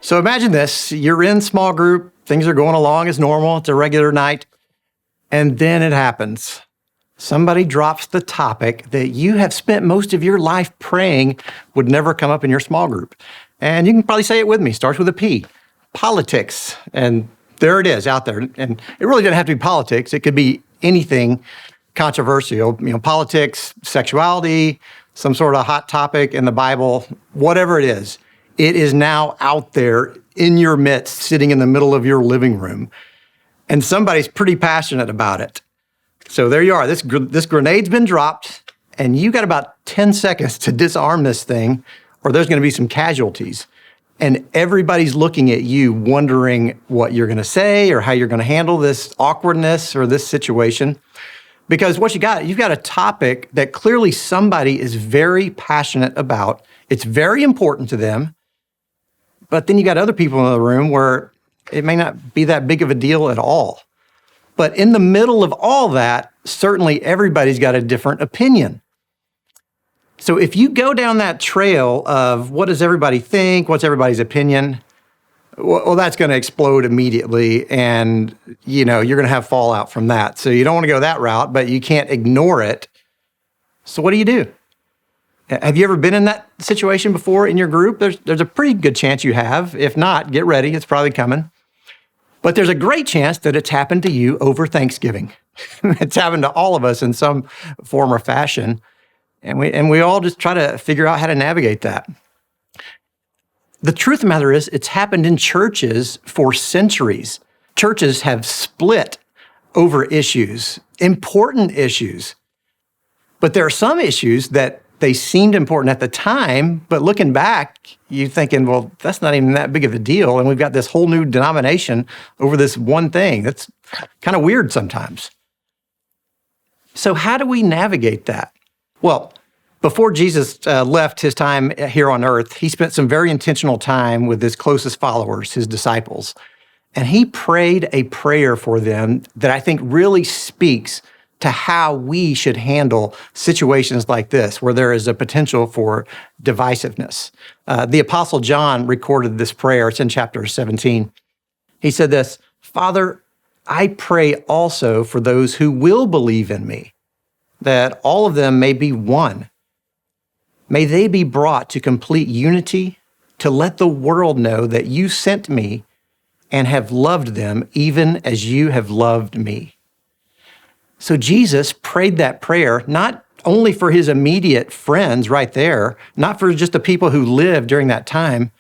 So imagine this, you're in small group, things are going along as normal, it's a regular night, and then it happens. Somebody drops the topic that you have spent most of your life praying would never come up in your small group. And you can probably say it with me, starts with a P, politics. And there it is out there. And it really doesn't have to be politics. It could be anything controversial, politics, sexuality, some sort of hot topic in the Bible, whatever it is. It is now out there in your midst, sitting in the middle of your living room. And somebody's pretty passionate about it. So there you are, this grenade's been dropped, and you got about 10 seconds to disarm this thing, or there's gonna be some casualties. And everybody's looking at you, wondering what you're gonna say or how you're gonna handle this awkwardness or this situation. Because what you've got a topic that clearly somebody is very passionate about. It's very important to them, but then you got other people in the room where it may not be that big of a deal at all. But in the middle of all that, certainly everybody's got a different opinion. So if you go down that trail of what does everybody think, what's everybody's opinion, well, that's going to explode immediately, and you're going to have fallout from that. So you don't want to go that route, but you can't ignore it. So what do? Have you ever been in that situation before in your group? There's a pretty good chance you have. If not, get ready, it's probably coming. But there's a great chance that it's happened to you over Thanksgiving. It's happened to all of us in some form or fashion. And we all just try to figure out how to navigate that. The truth of the matter is, it's happened in churches for centuries. Churches have split over issues, important issues. But there are some issues that they seemed important at the time, but looking back, you're thinking, well, that's not even that big of a deal, and we've got this whole new denomination over this one thing. That's kind of weird sometimes. So how do we navigate that? Well, before Jesus left his time here on earth, he spent some very intentional time with his closest followers, his disciples, and he prayed a prayer for them that I think really speaks to how we should handle situations like this, where there is a potential for divisiveness. The Apostle John recorded this prayer. It's in chapter 17. He said this, "Father, I pray also for those who will believe in me, that all of them may be one. May they be brought to complete unity, to let the world know that you sent me and have loved them even as you have loved me." So Jesus prayed that prayer, not only for his immediate friends right there, not for just the people who lived during that time,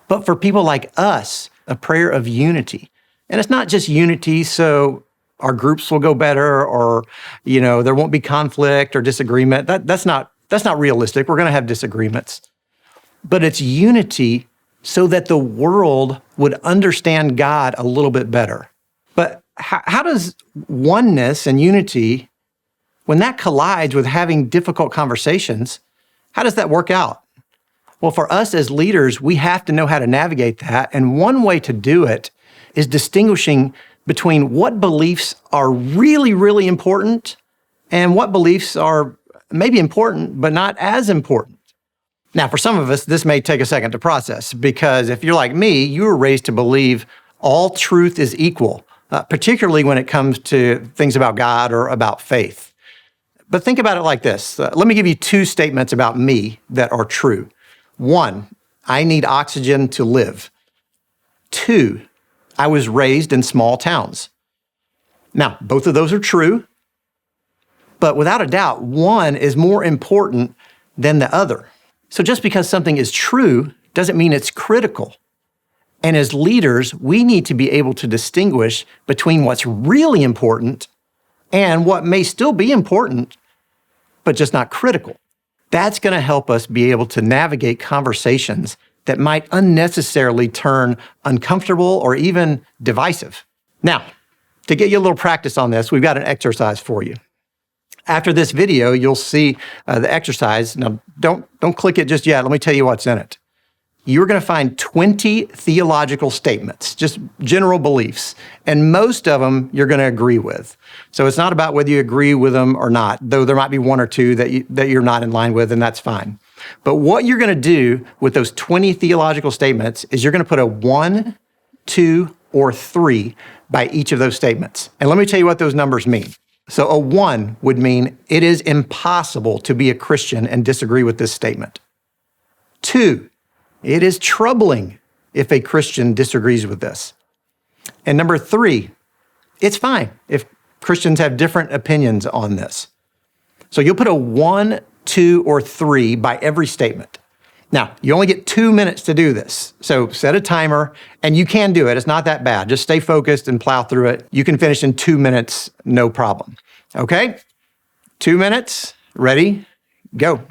but for people like us, a prayer of unity. And it's not just unity so our groups will go better or, there won't be conflict or disagreement. That's not realistic. We're going to have disagreements. But it's unity so that the world would understand God a little bit better. But how does oneness and unity, when that collides with having difficult conversations, how does that work out? Well, for us as leaders, we have to know how to navigate that. And one way to do it is distinguishing between what beliefs are really, really important and what beliefs are maybe important, but not as important. Now, for some of us, this may take a second to process, because if you're like me, you were raised to believe all truth is equal. Particularly when it comes to things about God or about faith. But think about it like this. Let me give you two statements about me that are true. One, I need oxygen to live. Two, I was raised in small towns. Now, both of those are true, but without a doubt, one is more important than the other. So just because something is true doesn't mean it's critical. And as leaders, we need to be able to distinguish between what's really important and what may still be important, but just not critical. That's going to help us be able to navigate conversations that might unnecessarily turn uncomfortable or even divisive. Now, to get you a little practice on this, we've got an exercise for you. After this video, you'll see the exercise. Now, don't click it just yet. Let me tell you what's in it. You're going to find 20 theological statements, just general beliefs, and most of them you're going to agree with. So it's not about whether you agree with them or not, though there might be one or two that you're not in line with, and that's fine. But what you're going to do with those 20 theological statements is you're going to put a 1, 2, or 3 by each of those statements. And let me tell you what those numbers mean. So a 1 would mean it is impossible to be a Christian and disagree with this statement. 2, it is troubling if a Christian disagrees with this. And number 3, it's fine if Christians have different opinions on this. So you'll put a 1, 2, or 3 by every statement. Now, you only get 2 minutes to do this. So set a timer, and you can do it. It's not that bad. Just stay focused and plow through it. You can finish in 2 minutes, no problem. Okay? 2 minutes, ready, go.